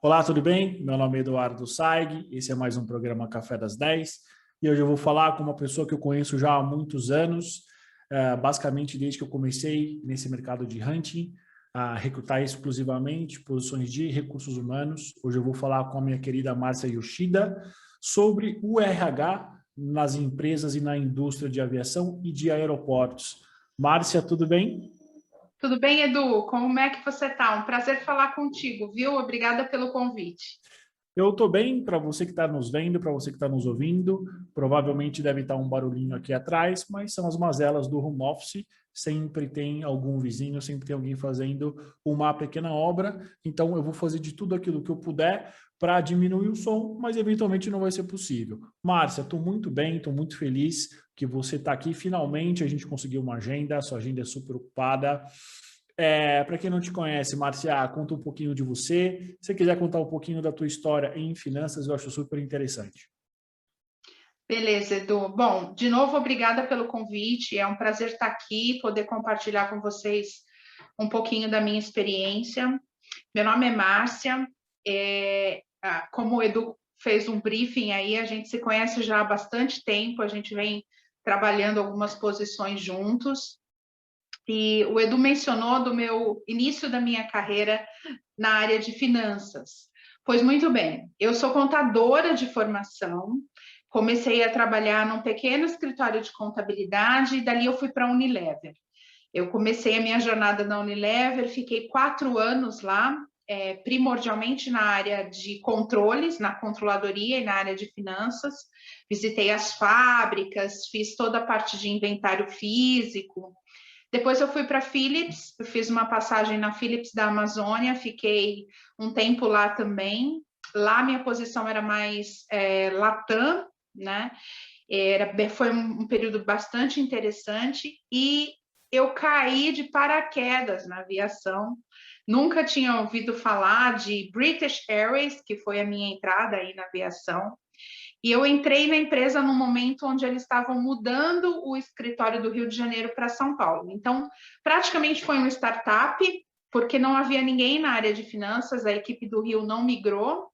Olá, tudo bem? Meu nome é Eduardo Saig, esse é mais um programa Café das 10 e hoje eu vou falar com uma pessoa que eu conheço já há muitos anos, basicamente desde que eu comecei nesse mercado de hunting, a recrutar exclusivamente posições de recursos humanos. Hoje eu vou falar com a minha querida Márcia Yoshida sobre o RH nas empresas e na indústria de aviação e de aeroportos. Márcia, tudo bem? Tudo bem, Edu? Como é que você está? Um prazer falar contigo, viu? Obrigada pelo convite. Eu estou bem, para você que está nos vendo, para você que está nos ouvindo, provavelmente deve estar um barulhinho aqui atrás, mas são as mazelas do home office, sempre tem algum vizinho, sempre tem alguém fazendo uma pequena obra, então eu vou fazer de tudo aquilo que eu puder para diminuir o som, mas eventualmente não vai ser possível. Márcia, estou muito bem, estou muito feliz que você está aqui, finalmente a gente conseguiu uma agenda, a sua agenda é super ocupada. Para quem não te conhece, Márcia, conta um pouquinho de você. Se você quiser contar um pouquinho da tua história em finanças, eu acho super interessante. Beleza, Edu. Bom, de novo, obrigada pelo convite. É um prazer estar aqui, poder compartilhar com vocês um pouquinho da minha experiência. Meu nome é Márcia. Como o Edu fez um briefing aí, a gente se conhece já há bastante tempo, a gente vem trabalhando algumas posições juntos. E o Edu mencionou do meu início da minha carreira na área de finanças. Pois muito bem, eu sou contadora de formação, comecei a trabalhar num pequeno escritório de contabilidade e dali eu fui para a Unilever. Eu comecei a minha jornada na Unilever, fiquei 4 anos lá, primordialmente na área de controles, na controladoria e na área de finanças. Visitei as fábricas, fiz toda a parte de inventário físico. Depois eu fui para a Philips, eu fiz uma passagem na Philips da Amazônia, fiquei um tempo lá também. Lá minha posição era mais Latam, né? Foi um período bastante interessante e eu caí de paraquedas na aviação. Nunca tinha ouvido falar de British Airways, que foi a minha entrada aí na aviação. E eu entrei na empresa no momento onde eles estavam mudando o escritório do Rio de Janeiro para São Paulo. Então, praticamente foi uma startup, porque não havia ninguém na área de finanças, a equipe do Rio não migrou,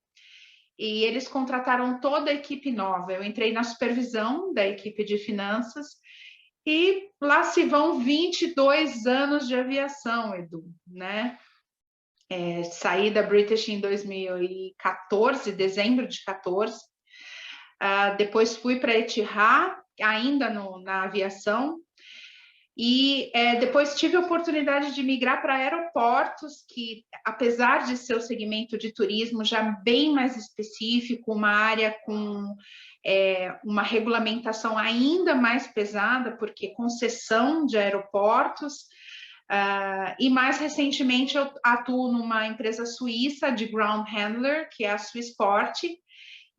e eles contrataram toda a equipe nova. Eu entrei na supervisão da equipe de finanças, e lá se vão 22 anos de aviação, Edu, né? Saí da British em 2014, dezembro de 14. Depois fui para Etihad, ainda na aviação, e depois tive a oportunidade de migrar para aeroportos, que apesar de ser o segmento de turismo já bem mais específico, uma área com uma regulamentação ainda mais pesada, porque concessão de aeroportos, e mais recentemente eu atuo numa empresa suíça de ground handler, que é a Swissport.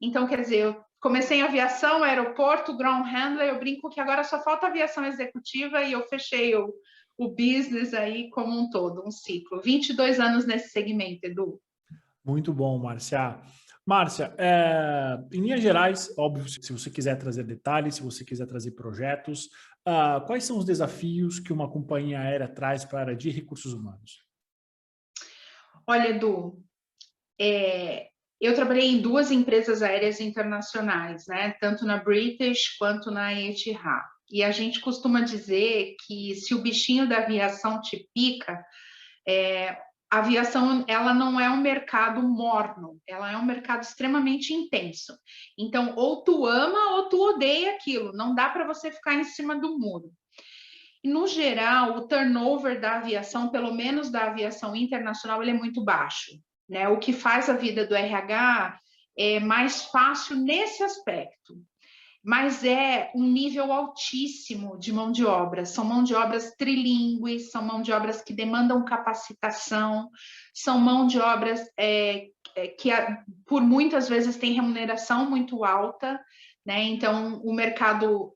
Então, quer dizer, eu comecei em aviação, aeroporto, ground handler, eu brinco que agora só falta aviação executiva e eu fechei o business aí como um todo, um ciclo. 22 anos nesse segmento, Edu. Muito bom, Márcia. Márcia, em linhas gerais, óbvio, se você quiser trazer detalhes, se você quiser trazer projetos, quais são os desafios que uma companhia aérea traz para a área de recursos humanos? Olha, Edu, eu trabalhei em 2 empresas aéreas internacionais, né? Tanto na British quanto na Etihad. E a gente costuma dizer que se o bichinho da aviação te pica, a aviação ela não é um mercado morno, ela é um mercado extremamente intenso. Então, ou tu ama ou tu odeia aquilo, não dá para você ficar em cima do muro. E, no geral, o turnover da aviação, pelo menos da aviação internacional, ele é muito baixo, né? O que faz a vida do RH é mais fácil nesse aspecto, mas é um nível altíssimo de mão de obra. São mão de obras trilingües, são mão de obras que demandam capacitação, são mão de obras que por muitas vezes tem remuneração muito alta, né? Então o mercado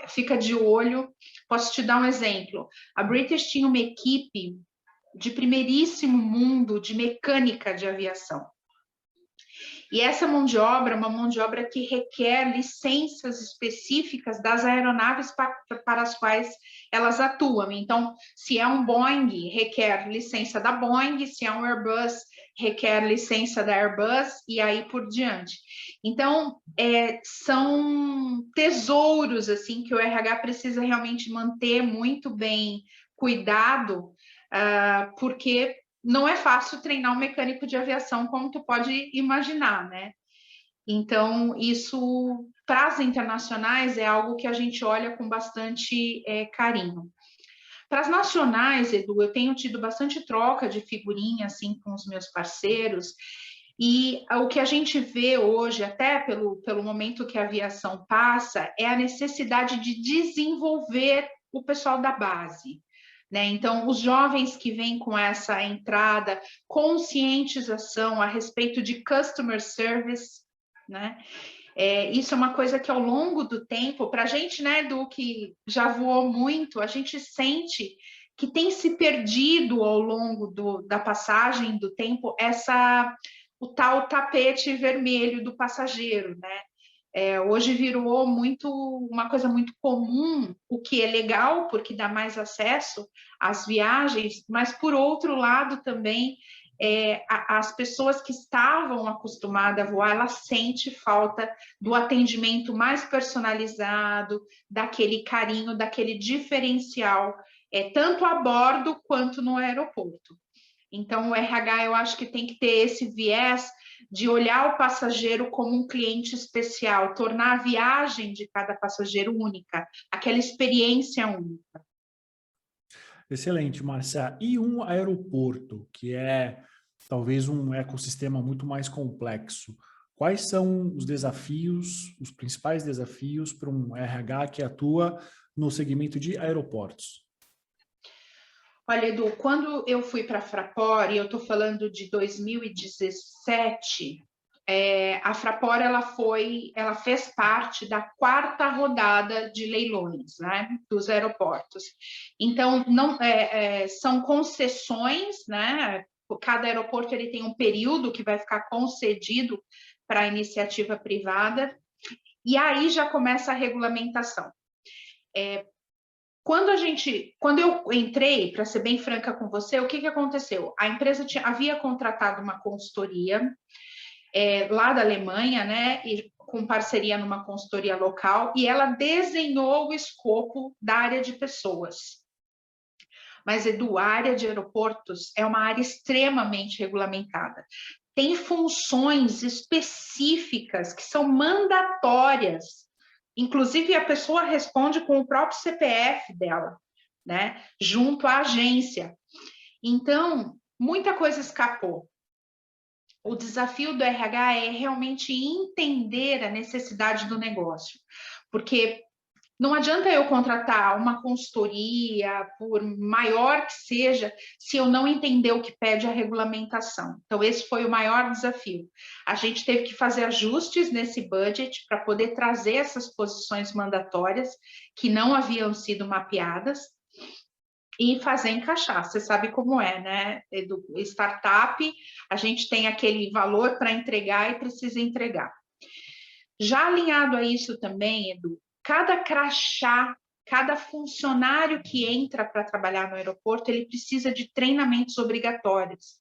fica de olho. Posso te dar um exemplo? A British tinha uma equipe de primeiríssimo mundo de mecânica de aviação. E essa mão de obra é uma mão de obra que requer licenças específicas das aeronaves para as quais elas atuam. Então, se é um Boeing, requer licença da Boeing, se é um Airbus, requer licença da Airbus, e aí por diante. Então, são tesouros assim que o RH precisa realmente manter muito bem cuidado, porque não é fácil treinar um mecânico de aviação, como tu pode imaginar, né? Então, isso, para as internacionais, é algo que a gente olha com bastante carinho. Para as nacionais, Edu, eu tenho tido bastante troca de figurinha, assim, com os meus parceiros, e o que a gente vê hoje, até pelo momento que a aviação passa, é a necessidade de desenvolver o pessoal da base. Né? Então, os jovens que vêm com essa entrada, conscientização a respeito de customer service, né? Isso é uma coisa que ao longo do tempo, para a gente, né, do que já voou muito, a gente sente que tem se perdido ao longo da passagem do tempo o tal tapete vermelho do passageiro, né? Hoje virou uma coisa muito comum, o que é legal, porque dá mais acesso às viagens, mas, por outro lado, também, as pessoas que estavam acostumadas a voar, elas sentem falta do atendimento mais personalizado, daquele carinho, daquele diferencial, tanto a bordo quanto no aeroporto. Então, o RH, eu acho que tem que ter esse viés de olhar o passageiro como um cliente especial, tornar a viagem de cada passageiro única, aquela experiência única. Excelente, Marcia. E um aeroporto, que é talvez um ecossistema muito mais complexo, quais são os desafios, os principais desafios para um RH que atua no segmento de aeroportos? Olha, Edu, quando eu fui para a Fraport, e eu estou falando de 2017, a Fraport ela fez parte da 4ª rodada de leilões, né, dos aeroportos. Então, são concessões, né? Cada aeroporto ele tem um período que vai ficar concedido para a iniciativa privada, e aí já começa a regulamentação. Quando eu entrei, para ser bem franca com você, o que aconteceu? A empresa havia contratado uma consultoria lá da Alemanha, né, e com parceria numa consultoria local, e ela desenhou o escopo da área de pessoas. Mas, Edu, a área de aeroportos é uma área extremamente regulamentada. Tem funções específicas que são mandatórias. Inclusive, a pessoa responde com o próprio CPF dela, né? Junto à agência. Então, muita coisa escapou. O desafio do RH é realmente entender a necessidade do negócio. Porque não adianta eu contratar uma consultoria, por maior que seja, se eu não entender o que pede a regulamentação. Então, esse foi o maior desafio. A gente teve que fazer ajustes nesse budget para poder trazer essas posições mandatórias que não haviam sido mapeadas e fazer encaixar. Você sabe como é, né? Startup, a gente tem aquele valor para entregar e precisa entregar. Já alinhado a isso também, Edu, cada crachá, cada funcionário que entra para trabalhar no aeroporto, ele precisa de treinamentos obrigatórios.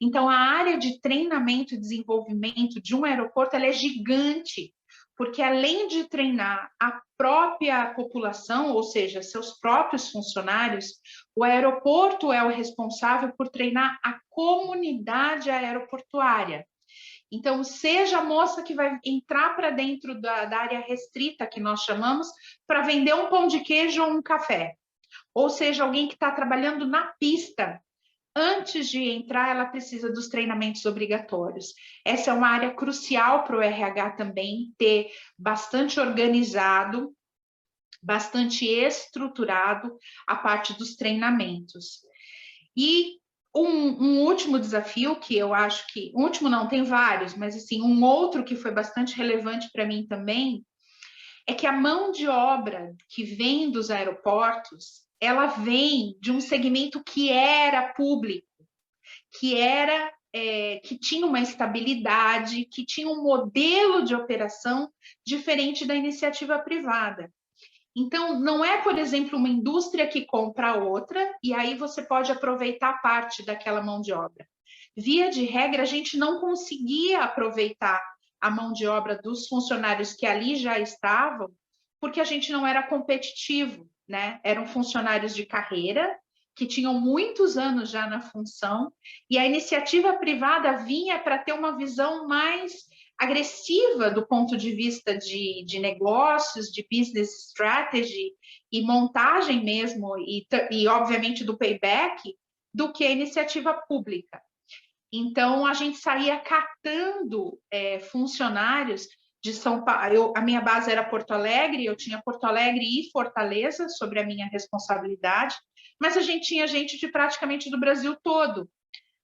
Então, a área de treinamento e desenvolvimento de um aeroporto, ela é gigante, porque além de treinar a própria população, ou seja, seus próprios funcionários, o aeroporto é o responsável por treinar a comunidade aeroportuária. Então, seja a moça que vai entrar para dentro da área restrita, que nós chamamos, para vender um pão de queijo ou um café. Ou seja, alguém que está trabalhando na pista. Antes de entrar, ela precisa dos treinamentos obrigatórios. Essa é uma área crucial para o RH também, ter bastante organizado, bastante estruturado a parte dos treinamentos. E um último desafio que eu acho que... último não, tem vários, mas assim, um outro que foi bastante relevante para mim também é que a mão de obra que vem dos aeroportos, ela vem de um segmento que era público, que era que tinha uma estabilidade, que tinha um modelo de operação diferente da iniciativa privada. Então, não é, por exemplo, uma indústria que compra outra e aí você pode aproveitar parte daquela mão de obra. Via de regra, a gente não conseguia aproveitar a mão de obra dos funcionários que ali já estavam, porque a gente não era competitivo, né? Eram funcionários de carreira, que tinham muitos anos já na função, e a iniciativa privada vinha para ter uma visão mais agressiva do ponto de vista de negócios, de business strategy e montagem mesmo, e obviamente do payback, do que a iniciativa pública. Então, a gente saía catando funcionários de São Paulo. A minha base era Porto Alegre, eu tinha Porto Alegre e Fortaleza sobre a minha responsabilidade, mas a gente tinha gente de praticamente do Brasil todo,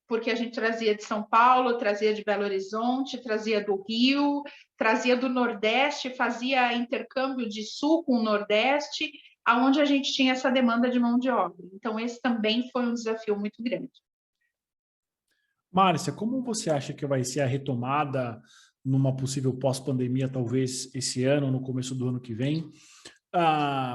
porque a gente trazia de São Paulo, trazia de Belo Horizonte, trazia do Rio, trazia do Nordeste, fazia intercâmbio de Sul com o Nordeste, aonde a gente tinha essa demanda de mão de obra. Então, esse também foi um desafio muito grande. Márcia, como você acha que vai ser a retomada numa possível pós-pandemia, talvez esse ano, no começo do ano que vem?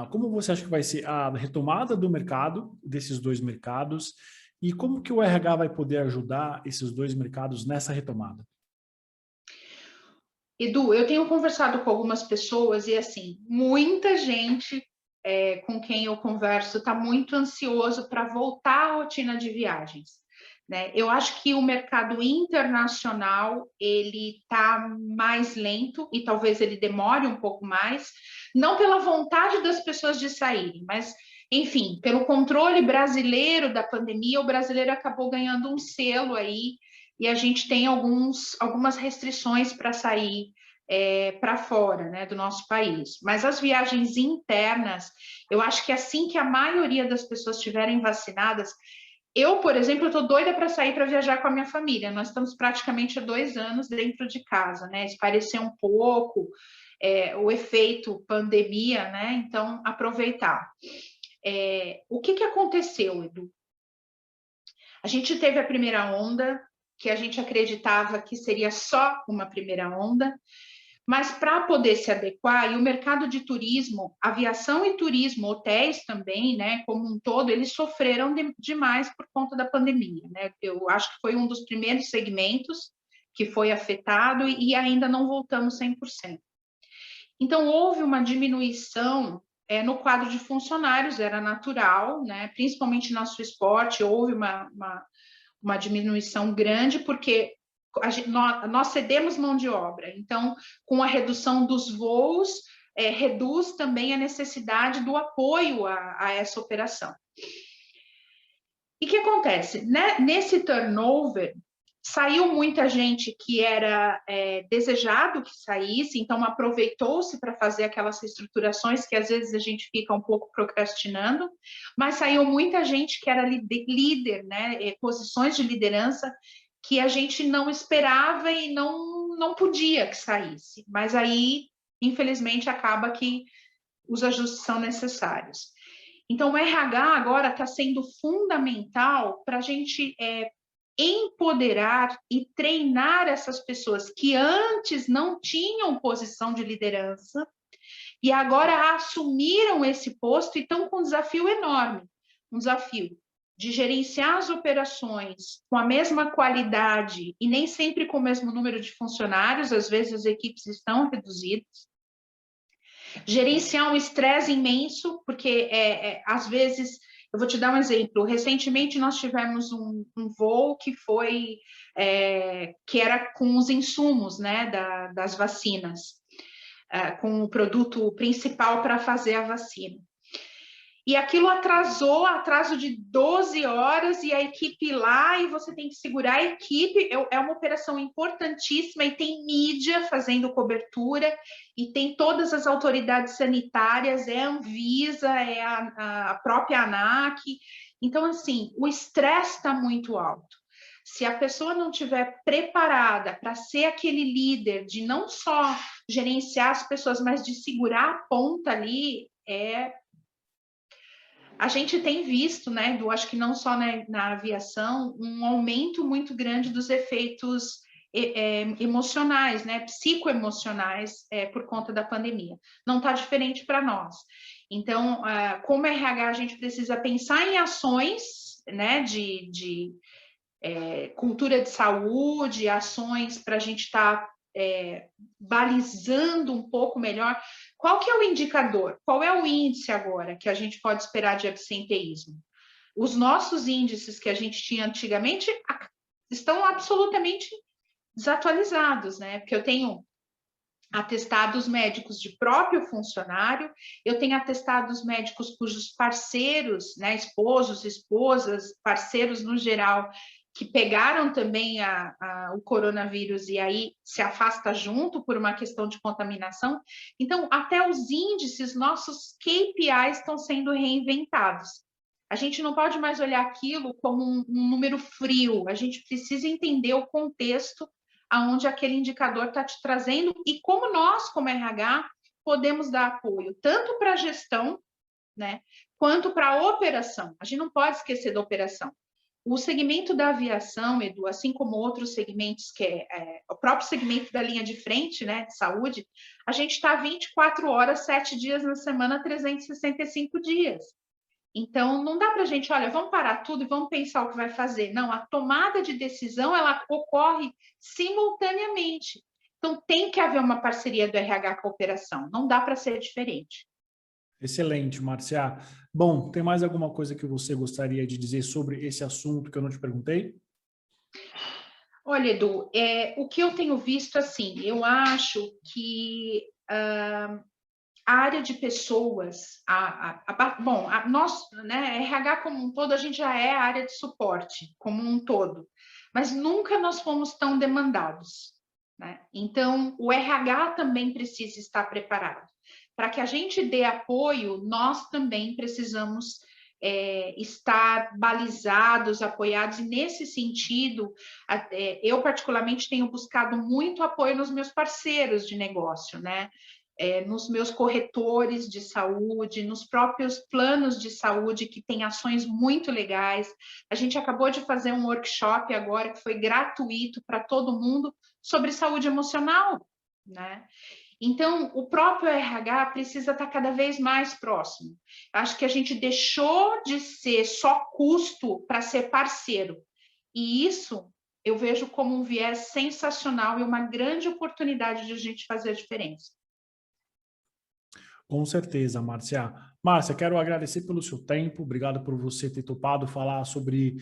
Como você acha que vai ser a retomada do mercado, desses dois mercados, e como que o RH vai poder ajudar esses dois mercados nessa retomada? Edu, eu tenho conversado com algumas pessoas e, assim, muita gente com quem eu converso está muito ansioso para voltar à rotina de viagens, né? Eu acho que o mercado internacional, ele está mais lento e talvez ele demore um pouco mais, não pela vontade das pessoas de saírem, mas, enfim, pelo controle brasileiro da pandemia, o brasileiro acabou ganhando um selo aí e a gente tem algumas restrições para sair para fora, né, do nosso país. Mas as viagens internas, eu acho que assim que a maioria das pessoas estiverem vacinadas, eu, por exemplo, estou doida para sair para viajar com a minha família. Nós estamos praticamente há 2 anos dentro de casa, né? Esparecer um pouco o efeito pandemia, né? Então, aproveitar. O que aconteceu, Edu? A gente teve a primeira onda, que a gente acreditava que seria só uma primeira onda, mas para poder se adequar, e o mercado de turismo, aviação e turismo, hotéis também, né, como um todo, eles sofreram demais por conta da pandemia, né? Eu acho que foi um dos primeiros segmentos que foi afetado e ainda não voltamos 100%. Então, houve uma diminuição no quadro de funcionários, era natural, né? Principalmente na Sua Esporte, houve uma diminuição grande, porque nós cedemos mão de obra. Então, com a redução dos voos, reduz também a necessidade do apoio a essa operação. E o que acontece? Né? Nesse turnover, saiu muita gente que era desejado que saísse, então aproveitou-se para fazer aquelas reestruturações que às vezes a gente fica um pouco procrastinando, mas saiu muita gente que era líder, né? Posições de liderança que a gente não esperava e não podia que saísse. Mas aí, infelizmente, acaba que os ajustes são necessários. Então, o RH agora está sendo fundamental para a gente empoderar e treinar essas pessoas que antes não tinham posição de liderança e agora assumiram esse posto e estão com um desafio enorme, um desafio de gerenciar as operações com a mesma qualidade e nem sempre com o mesmo número de funcionários, às vezes as equipes estão reduzidas, gerenciar um estresse imenso, porque às vezes, eu vou te dar um exemplo, recentemente nós tivemos um voo que foi, que era com os insumos, né, das vacinas, com o produto principal para fazer a vacina. E aquilo atraso de 12 horas, e a equipe lá, e você tem que segurar a equipe, é uma operação importantíssima, e tem mídia fazendo cobertura, e tem todas as autoridades sanitárias, é a Anvisa, é a própria ANAC, então, assim, o estresse está muito alto. Se a pessoa não estiver preparada para ser aquele líder, de não só gerenciar as pessoas, mas de segurar a ponta ali, A gente tem visto, né, Edu, acho que não só na aviação, um aumento muito grande dos efeitos emocionais, né, psicoemocionais, por conta da pandemia. Não está diferente para nós. Então, como RH, a gente precisa pensar em ações, né, de cultura de saúde, ações para a gente estar balizando um pouco melhor. Qual que é o indicador? Qual é o índice agora que a gente pode esperar de absenteísmo? Os nossos índices que a gente tinha antigamente estão absolutamente desatualizados, né? Porque eu tenho atestados médicos de próprio funcionário, eu tenho atestados médicos cujos parceiros, né, esposos, esposas, parceiros no geral, que pegaram também o coronavírus e aí se afasta junto por uma questão de contaminação. Então, até os índices, nossos KPIs estão sendo reinventados. A gente não pode mais olhar aquilo como um número frio, a gente precisa entender o contexto aonde aquele indicador está te trazendo e como nós, como RH, podemos dar apoio, tanto para a gestão, né, quanto para a operação. A gente não pode esquecer da operação. O segmento da aviação, Edu, assim como outros segmentos, que é o próprio segmento da linha de frente, né, de saúde, a gente está 24 horas, 7 dias na semana, 365 dias. Então, não dá para a gente, olha, vamos parar tudo e vamos pensar o que vai fazer. Não, a tomada de decisão, ela ocorre simultaneamente. Então, tem que haver uma parceria do RH com a operação. Não dá para ser diferente. Excelente, Márcia. Bom, tem mais alguma coisa que você gostaria de dizer sobre esse assunto que eu não te perguntei? Olha, Edu, o que eu tenho visto, assim, eu acho que a área de pessoas, nós, né, RH como um todo, a gente já é a área de suporte, como um todo, mas nunca nós fomos tão demandados, né? Então, o RH também precisa estar preparado. Para que a gente dê apoio, nós também precisamos estar balizados, apoiados, e nesse sentido, eu particularmente tenho buscado muito apoio nos meus parceiros de negócio, né? Nos meus corretores de saúde, nos próprios planos de saúde, que tem ações muito legais. A gente acabou de fazer um workshop agora, que foi gratuito para todo mundo, sobre saúde emocional, né? Então, o próprio RH precisa estar cada vez mais próximo. Acho que a gente deixou de ser só custo para ser parceiro. E isso eu vejo como um viés sensacional e uma grande oportunidade de a gente fazer a diferença. Com certeza, Márcia. Márcia, quero agradecer pelo seu tempo, obrigado por você ter topado falar sobre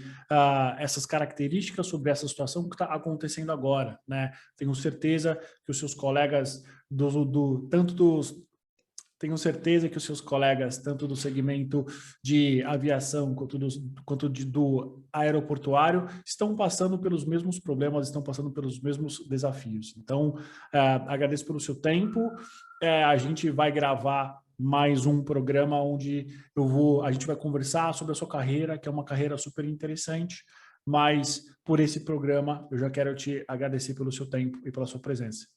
essas características, sobre essa situação que está acontecendo agora, né? Tenho certeza que os seus colegas tenho certeza que os seus colegas, tanto do segmento de aviação quanto do aeroportuário, estão passando pelos mesmos problemas, estão passando pelos mesmos desafios. Então, agradeço pelo seu tempo. A gente vai gravar mais um programa onde a gente vai conversar sobre a sua carreira, que é uma carreira super interessante, mas por esse programa eu já quero te agradecer pelo seu tempo e pela sua presença.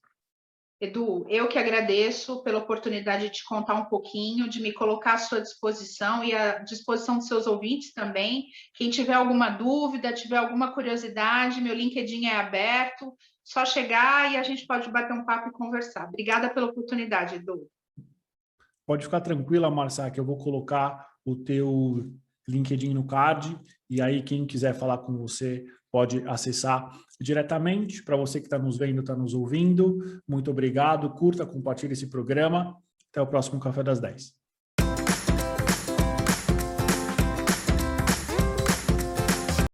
Edu, eu que agradeço pela oportunidade de te contar um pouquinho, de me colocar à sua disposição e à disposição dos seus ouvintes também. Quem tiver alguma dúvida, tiver alguma curiosidade, meu LinkedIn é aberto, só chegar e a gente pode bater um papo e conversar. Obrigada pela oportunidade, Edu. Pode ficar tranquila, Marcia, que eu vou colocar o teu LinkedIn no card e aí quem quiser falar com você pode acessar diretamente. Para você que está nos vendo, está nos ouvindo, muito obrigado. Curta, compartilhe esse programa. Até o próximo Café das 10.